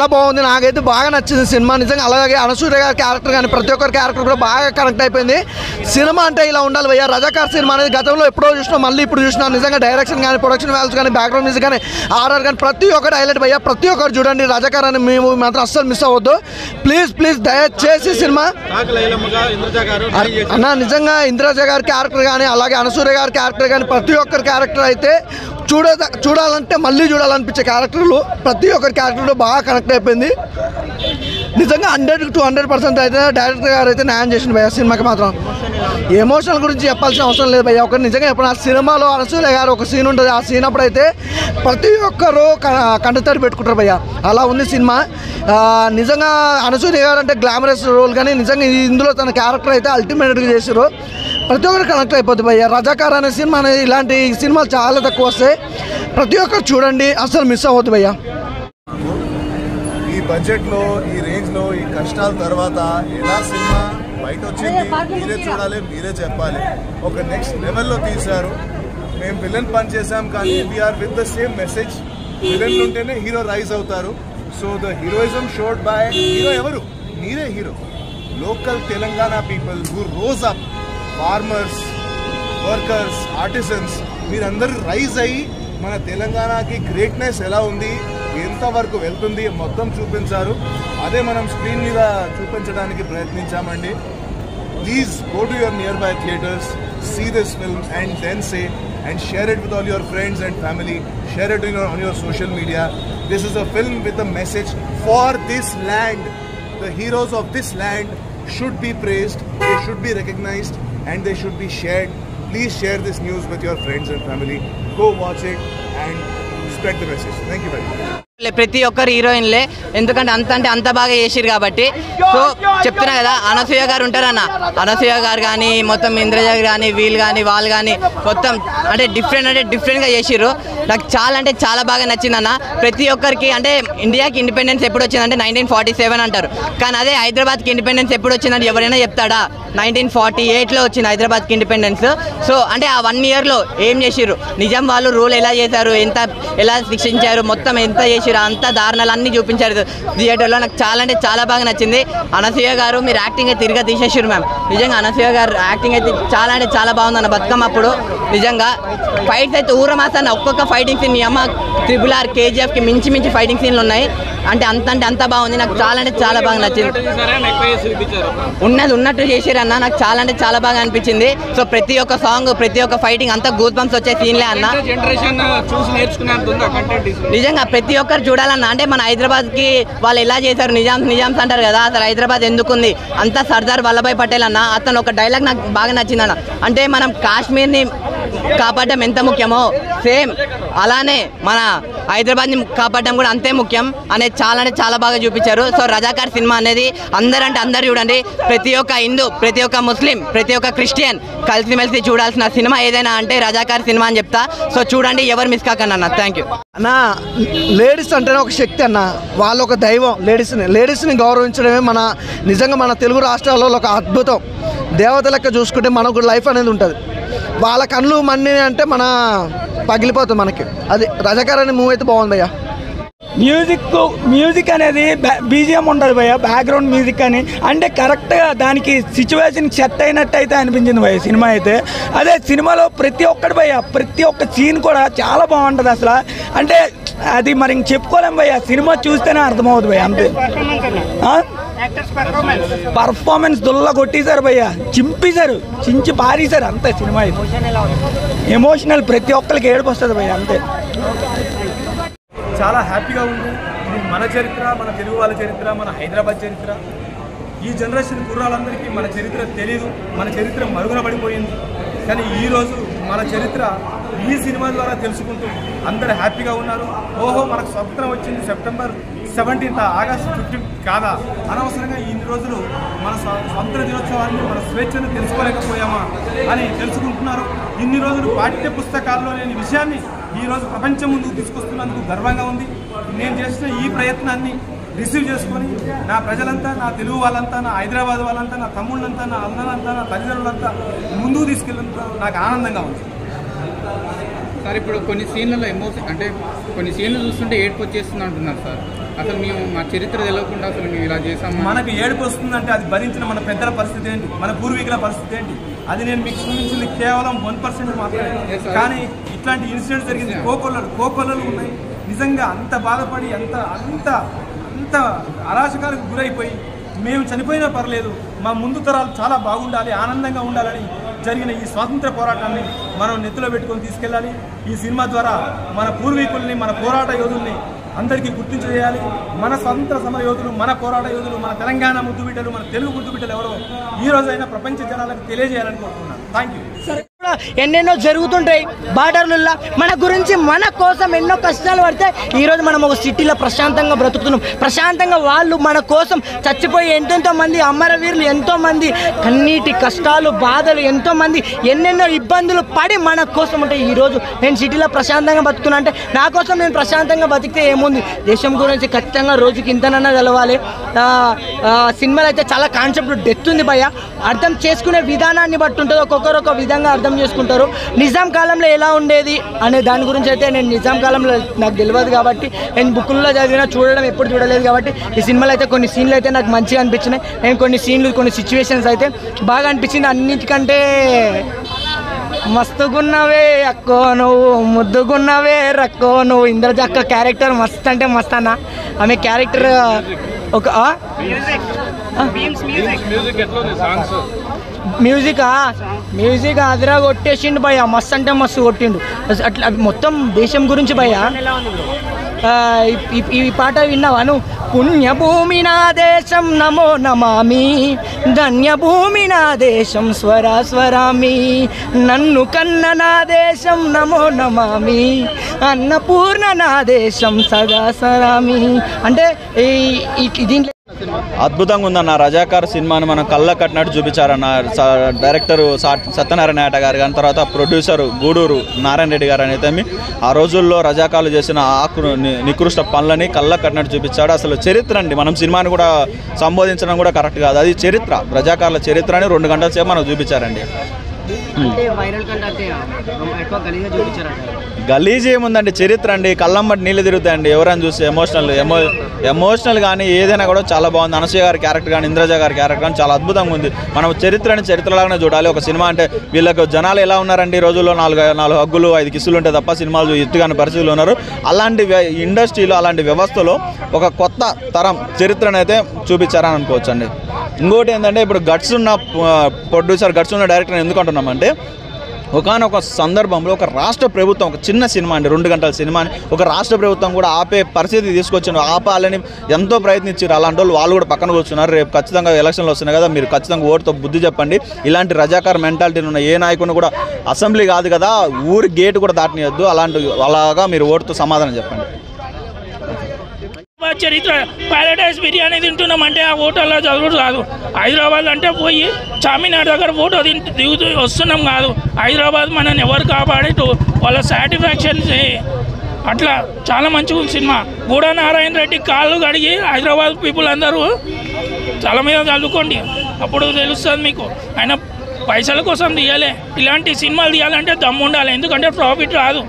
చాలా బాగుంది. నాకైతే బాగా నచ్చింది సినిమా నిజంగా. అలాగే అనసూయ గారి క్యారెక్టర్ కానీ ప్రతి ఒక్కరి క్యారెక్టర్ కూడా బాగా కనెక్ట్ అయిపోయింది. సినిమా అంటే ఇలా ఉండాలి భయ్య. రజాకార్ సినిమా అనేది గతంలో ఎప్పుడో చూసినా మళ్ళీ ఇప్పుడు చూసినా నిజంగా డైరెక్షన్ కానీ ప్రొడక్షన్ వాల్యూస్ కానీ బ్యాక్గ్రౌండ్ మ్యూజిక్ కానీ ఆర్ఆర్ కానీ ప్రతి ఒక్కటి హైలైట్ భయ్య. ప్రతి ఒక్కరు చూడండి. రజాకార్ అని మేము మాత్రం అస్సలు మిస్ అవ్వద్దు ప్లీజ్ దయచేసి సినిమా అన్న. నిజంగా ఇంద్రజ గారి క్యారెక్టర్ కానీ అలాగే అనసూయ గారి క్యారెక్టర్ కానీ ప్రతి ఒక్కరి క్యారెక్టర్ అయితే చూడాలంటే మళ్ళీ చూడాలనిపించే క్యారెక్టర్లు ప్రతి ఒక్కరి క్యారెక్టర్లో బాగా కనెక్ట్ అయిపోయింది. నిజంగా 100 to 100% అయితే డైరెక్టర్ గారు అయితే న్యాయం చేసింది భయ్య. సినిమాకి మాత్రం ఎమోషనల్ గురించి చెప్పాల్సిన అవసరం లేదు భయ్య. ఒకటి నిజంగా ఎప్పుడు ఆ సినిమాలో అనసూయ గారు ఒక సీన్ ఉంటుంది. ఆ సీన్ అప్పుడైతే ప్రతి ఒక్కరు కంటతడి పెట్టుకుంటారు భయ్య. అలా ఉంది సినిమా. నిజంగా అనసూయ గారు అంటే గ్లామరస్ రోల్ కానీ నిజంగా ఇందులో తన క్యారెక్టర్ అయితే అల్టిమేట్గా చేశారు. ప్రతి ఒక్కరు కనెక్ట్ అయిపోతుంది భయ్య. రజాకార్ అనే సినిమా అనేది ఇలాంటి సినిమాలు చాలా తక్కువ వస్తాయి. ప్రతి ఒక్కరు చూడండి, అసలు మిస్ అవ్వద్దు భయ్య. ఈ బడ్జెట్లో ఈ రేంజ్లో ఈ కష్టాల తర్వాత ఎలా సినిమా బయట వచ్చింది మీరే చూడాలి, మీరే చెప్పాలి. ఒక నెక్స్ట్ లెవెల్లో తీశారు. మేము విలన్ పని చేసాం కానీ we are with the same message. Villain ఉంటేనే హీరో రైజ్ అవుతారు. So the heroism showed by hero ఎవరు? మీరే hero. Local Telangana people who rose up, farmers, workers, artisans, మీరందరూ రైజ్ అయ్యి మన తెలంగాణకి గ్రేట్నెస్ ఎలా ఉంది, ఎంతవరకు వెళ్తుంది మొత్తం చూపించారు. అదే మనం స్క్రీన్ మీద చూపించడానికి ప్రయత్నించామండి. Please go to your nearby theatres, see this film and then say and share it with all your friends and family. Share it on your social media. This is a film with a message for this land. The heroes of this land should be praised, they should be recognized, and they should be shared. Please share this news with your friends and family. Go watch it and spread the message. Thank you very much. ప్రతి ఒక్కరు హీరోయిన్లే, ఎందుకంటే అంత బాగా చేసిరు కాబట్టి. So చెప్తున్నా కదా, అనసూయ గారు ఉంటారన్న. అనసూయ గారు కానీ మొత్తం ఇంద్రజ కానీ వీళ్ళు కానీ వాళ్ళు కానీ మొత్తం అంటే డిఫరెంట్గా చేసిర్రు. నాకు చాలా బాగా నచ్చిందన్న. ప్రతి ఒక్కరికి అంటే ఇండియాకి ఇండిపెండెన్స్ ఎప్పుడు వచ్చిందంటే 1947 అంటారు. కానీ అదే హైదరాబాద్కి ఇండిపెండెన్స్ ఎప్పుడు వచ్చిందని ఎవరైనా చెప్తాడా? 1948లో వచ్చింది హైదరాబాద్కి ఇండిపెండెన్స్. సో అంటే ఆ 1 yearలో ఏం చేసిర్రు, నిజాం వాళ్ళు రూల్ ఎలా చేశారు, ఎలా శిక్షించారు, మొత్తం ఎంత చేసిరు, అంత దారుణాలు అన్నీ చూపించారు థియేటర్లో. నాకు చాలా బాగా నచ్చింది. అనసూయ గారు మీరు యాక్టింగ్ అయితే తిరిగా తీసేసారు మ్యామ్. నిజంగా అనసూయ గారు యాక్టింగ్ అయితే చాలా బాగుంది అన్న. బతుకమ్మ అప్పుడు నిజంగా ఫైట్స్ అయితే ఊరమాసాన్ని ఒక్కొక్క ఫైటింగ్ సీన్ అమ్మ RRR KGFకి మించి ఫైటింగ్ సీన్లు ఉన్నాయి. అంటే అంత బాగుంది. నాకు చాలా బాగా నచ్చింది. ఉన్నట్టు చేసారన్న. నాకు చాలా బాగా అనిపించింది. సో ప్రతి ఒక్క సాంగ్, ప్రతి ఒక్క ఫైటింగ్ అంతా గూస్ బంప్స్ వచ్చే సీన్లే అన్న. నిజంగా ప్రతి ఒక్కరు చూడాలన్న. అంటే మన హైదరాబాద్కి వాళ్ళు ఎలా చేశారు, నిజామ్స్ అంటారు కదా, అసలు హైదరాబాద్ ఎందుకుంది అంతా సర్దార్ వల్లభాయ్ పటేల్ అన్న. అతను ఒక డైలాగ్ నాకు బాగా నచ్చిందన్న. అంటే మనం కాశ్మీర్ని కాపాడడం ఎంత ముఖ్యమో సేమ్ అలానే మన హైదరాబాద్ని కాపాడడం కూడా అంతే ముఖ్యం అనేది చాలా బాగా చూపించారు. సో రజాకార్ సినిమా అనేది అందరూ చూడండి. ప్రతి ఒక్క హిందూ, ప్రతి ఒక్క ముస్లిం, ప్రతి ఒక్క క్రిస్టియన్ కలిసిమెలిసి చూడాల్సిన సినిమా ఏదైనా అంటే రజాకార్ సినిమా అని చెప్తా. సో చూడండి, ఎవరు మిస్ కాకండి అన్న. థ్యాంక్ యూ అన్న. లేడీస్ అంటేనే ఒక శక్తి అన్న. వాళ్ళు ఒక దైవం. లేడీస్ని గౌరవించడమే నిజంగా మన తెలుగు రాష్ట్రాల్లో ఒక అద్భుతం. దేవత లెక్క చూసుకుంటే మనకు లైఫ్ అనేది ఉంటుంది. వాళ్ళ కళ్ళు మన్ని అంటే పగిలిపోతుంది మనకి. అది రజాకార్ అనే మూవీ అయితే బాగుంది భయ్య. మ్యూజిక్ అనేది బీజిఎం ఉండదు భయ్య, బ్యాక్గ్రౌండ్ మ్యూజిక్ అని. అంటే కరెక్ట్గా దానికి సిచ్యువేషన్ సెట్ అయినట్టు అయితే అనిపించింది భయ్య సినిమా అయితే. అదే సినిమాలో ప్రతి ఒక్క సీన్ కూడా చాలా బాగుంటుంది అసలు. అంటే అది మరి చెప్పుకోలేం భయ్య, సినిమా చూస్తేనే అర్థమవుతుంది భయ్య. అంతే పర్ఫార్మెన్స్ దుల్లా కొట్టేశారు భయ్య, చించి పారేశారు అంతే. సినిమా అయితే ఎమోషనల్, ప్రతి ఒక్కరికి ఏడుపు వస్తుంది భయ్య అంతే. చాలా హ్యాపీగా ఉంది. ఇది మన చరిత్ర, మన తెలుగు వాళ్ళ చరిత్ర, మన హైదరాబాద్ చరిత్ర. ఈ జనరేషన్ కుర్రాళ్ళందరికీ మన చరిత్ర తెలీదు, మన చరిత్ర మరుగున పడిపోయింది. కానీ ఈరోజు మన చరిత్ర ఈ సినిమా ద్వారా తెలుసుకుంటూ అందరూ హ్యాపీగా ఉన్నారు. ఓహో మనకు స్వతంత్రం వచ్చింది September 17th, August 15th కాదా, అనవసరంగా ఇన్ని రోజులు మన స్వతంత్ర దినోత్సవాన్ని, మన స్వేచ్ఛను తెలుసుకోలేకపోయామా అని తెలుసుకుంటున్నారు. ఇన్ని రోజులు పాఠ్య పుస్తకాల్లో లేని విషయాన్ని ఈరోజు ప్రపంచం ముందుకు తీసుకొస్తున్నందుకు గర్వంగా ఉంది. నేను చేసిన ఈ ప్రయత్నాన్ని రిసీవ్ చేసుకొని నా ప్రజలంతా, నా తెలుగు వాళ్ళంతా, నా హైదరాబాద్ వాళ్ళంతా, నా తమ్ముళ్ళంతా, నా అన్నలంతా, నా తల్లిదండ్రులంతా ముందుకు తీసుకెళ్ళినందుకు నాకు ఆనందంగా ఉంది. సార్ ఇప్పుడు కొన్ని సీన్లలో కొన్ని సీన్లు చూస్తుంటే ఏడుపు వచ్చేస్తుంది అంటున్నారు సార్. అసలు మేము మా చరిత్ర తెలియకుండా అసలు మేము ఇలా చేసాము. మనకు ఏడుపు వస్తుందంటే అది భరించిన మన పెద్దల పరిస్థితి ఏంటి, మన పూర్వీకుల పరిస్థితి ఏంటి, అది నేను మీకు చూపించింది కేవలం 1% మాత్రమే. కానీ ఇట్లాంటి ఇన్సిడెంట్స్ జరిగింది, కోకొల్లలు ఉన్నాయి. నిజంగా అంత బాధపడి అంత అంత అంత అరాచకాలకు గురైపోయి మేము చనిపోయినా పర్లేదు, మా ముందు తరాలు చాలా బాగుండాలి, ఆనందంగా ఉండాలని జరిగిన ఈ స్వాతంత్ర పోరాటాన్ని మనం నెత్తిలో పెట్టుకొని తీసుకెళ్ళాలి. ఈ సినిమా ద్వారా మన పూర్వీకుల్ని, మన పోరాట యోధుల్ని అందరికీ గుర్తించేయాలి. మన స్వాతంత్ర సమర యోధులు, మన పోరాట యోధులు, మన తెలంగాణ ముద్దు బిడ్డలు, మన తెలుగు ముద్దు బిడ్డలు ఎవరో ఈ రోజైనా ప్రపంచ జనాలకు తెలియజేయాలని కోరుతున్నాను. Thank you. ఎన్నెన్నో జరుగుతుంటాయి బార్డర్లలో, మన గురించి మన కోసం ఎన్నో కష్టాలు పడితే ఈరోజు మనం ఒక సిటీలో ప్రశాంతంగా బ్రతుకుతున్నాం. ప్రశాంతంగా వాళ్ళు మన కోసం చచ్చిపోయి ఎంతెంతో మంది అమరవీరులు, ఎంతోమంది కన్నీటి కష్టాలు బాధలు, ఎంతోమంది ఎన్నెన్నో ఇబ్బందులు పడి మన కోసం ఉంటే ఈరోజు నేను సిటీలో ప్రశాంతంగా బతుకుతున్నా అంటే నా కోసం నేను ప్రశాంతంగా బతికితే ఏముంది. దేశం గురించి ఖచ్చితంగా రోజుకి ఇంతనన్నా తెలవాలి. సినిమాలో అయితే చాలా కాన్సెప్ట్ డెత్ ఉంది భయ్య, అర్థం చేసుకునే విధానాన్ని బట్టి ఉంటుంది, ఒక్కొక్కరు ఒక విధంగా అర్థం చేసుకుంటారు. నిజాం కాలంలో ఎలా ఉండేది అనే దాని గురించి అయితే నేను నిజాం కాలంలో నాకు తెలియదు కాబట్టి నేను బుక్కుల్లో చదివినా చూడడం ఎప్పుడు చూడలేదు కాబట్టి ఈ సినిమాలో అయితే కొన్ని సీన్లు అయితే నాకు మంచిగా అనిపించినాయి. నేను కొన్ని సీన్లు కొన్ని సిచ్యువేషన్స్ అయితే బాగా అనిపించింది. అన్నిటికంటే మస్తుగున్నవే అక్కో నువ్వు, ముద్దుగున్నవే రక్కో నువ్వు. ఇంద్రజక్క క్యారెక్టర్ మస్త్ అంటే మస్త్ అన్న. ఆమె క్యారెక్టర్ ఒక మ్యూజిక్ అదిరా కొట్టేసిండు భయ్య, మస్తు అంటే మస్తు కొట్టిండు. అట్లా మొత్తం దేశం గురించి భయ్య. ఈ పాట విన్నావాను? పుణ్యభూమి నా దేశం నమో నమామి, ధన్యభూమి నా దేశం స్వరామి, నన్ను కన్న నా దేశం నమో నమామి, అన్నపూర్ణ నా దేశం సదా సరామి. అంటే దీంట్లో అద్భుతంగా ఉందన్న. రజాకార్ సినిమాని మనం కళ్ళ కట్టినట్టు చూపించారన్న. డైరెక్టరు సత్యనారాయణ యాట గారు కానీ, తర్వాత ప్రొడ్యూసర్ గూడూరు నారాయణ రెడ్డి గారు అయితే ఆ రోజుల్లో రజాకార్లు చేసిన నికృష్ట పనులని కళ్ళ కట్టినట్టు చూపించాడు. అసలు చరిత్ర అండి, మనం సినిమాని కూడా సంబోధించడం కూడా కరెక్ట్ కాదు, అది చరిత్ర, రజాకార్ల చరిత్ర అని 2 గంటల సేపు మనకు చూపించారండి. గలీజ్ ఏముందండి, చరిత్ర అండి, కళ్ళమ్మటి నీళ్ళు తిరుగుతాయండి ఎవరైనా చూసి. ఎమోషనల్ కానీ ఏదైనా కూడా చాలా బాగుంది. అనసూయ గారి క్యారెక్టర్ కానీ, ఇంద్రజ గారి క్యారెక్టర్ కానీ చాలా అద్భుతంగా ఉంది. మనం చరిత్రని చరిత్రలాగానే చూడాలి. ఒక సినిమా అంటే వీళ్ళకు జనాలు ఎలా ఉన్నారండి ఈ రోజుల్లో, 4 హగ్గులు 5 కిస్సులు ఉంటే తప్ప సినిమాలు ఎత్తుగాని పరిస్థితులు ఉన్నారు. అలాంటి ఇండస్ట్రీలో, అలాంటి వ్యవస్థలో ఒక కొత్త తరం చరిత్రను అయితే చూపించారని అనుకోవచ్చు అండి. ఇంకోటి ఏంటంటే, ఇప్పుడు గట్స్ ఉన్న ప్రొడ్యూసర్, గట్స్ ఉన్న డైరెక్టర్ ఎందుకు అంటున్నామంటే, ఒకనొక సందర్భంలో ఒక రాష్ట్ర ప్రభుత్వం, ఒక చిన్న సినిమా అండి, 2 గంటల సినిమాని ఒక రాష్ట్ర ప్రభుత్వం కూడా ఆపే పరిస్థితి తీసుకొచ్చారు. ఆపాలని ఎంతో ప్రయత్నించారు. అలాంటి వాళ్ళు కూడా పక్కన కూర్చున్నారు. రేపు ఖచ్చితంగా ఎలక్షన్లు వస్తున్నాయి కదా, మీరు ఖచ్చితంగా ఓటుతో బుద్ధి చెప్పండి. ఇలాంటి రజాకార్ మెంటాలిటీ ఉన్న ఏ నాయకుని కూడా అసెంబ్లీ కాదు కదా, ఊరి గేటు కూడా దాటనియద్దు. అలాగా మీరు ఓటుతో సమాధానం చెప్పండి. చరిత్ర పారాడైజ్ బిర్యానీ తింటున్నామంటే ఆ హోటల్లో చదువుడు కాదు. హైదరాబాద్ అంటే పోయి చార్మినార్ దగ్గర ఫోటో దిగుతూ వస్తున్నాం కాదు. హైదరాబాద్ మనని ఎవరు కాపాడేటు వాళ్ళ సాటిస్ఫాక్షన్ అట్లా చాలా మంచిగా ఉంది సినిమా. గూడ నారాయణ రెడ్డి కాళ్ళు కడిగి హైదరాబాద్ పీపుల్ అందరూ తల మీద చదువుకోండి, అప్పుడు తెలుస్తుంది మీకు. ఆయన పైసల కోసం తీయాలి, ఇలాంటి సినిమాలు తీయాలంటే దమ్ము ఉండాలి, ఎందుకంటే ప్రాఫిట్ రాదు.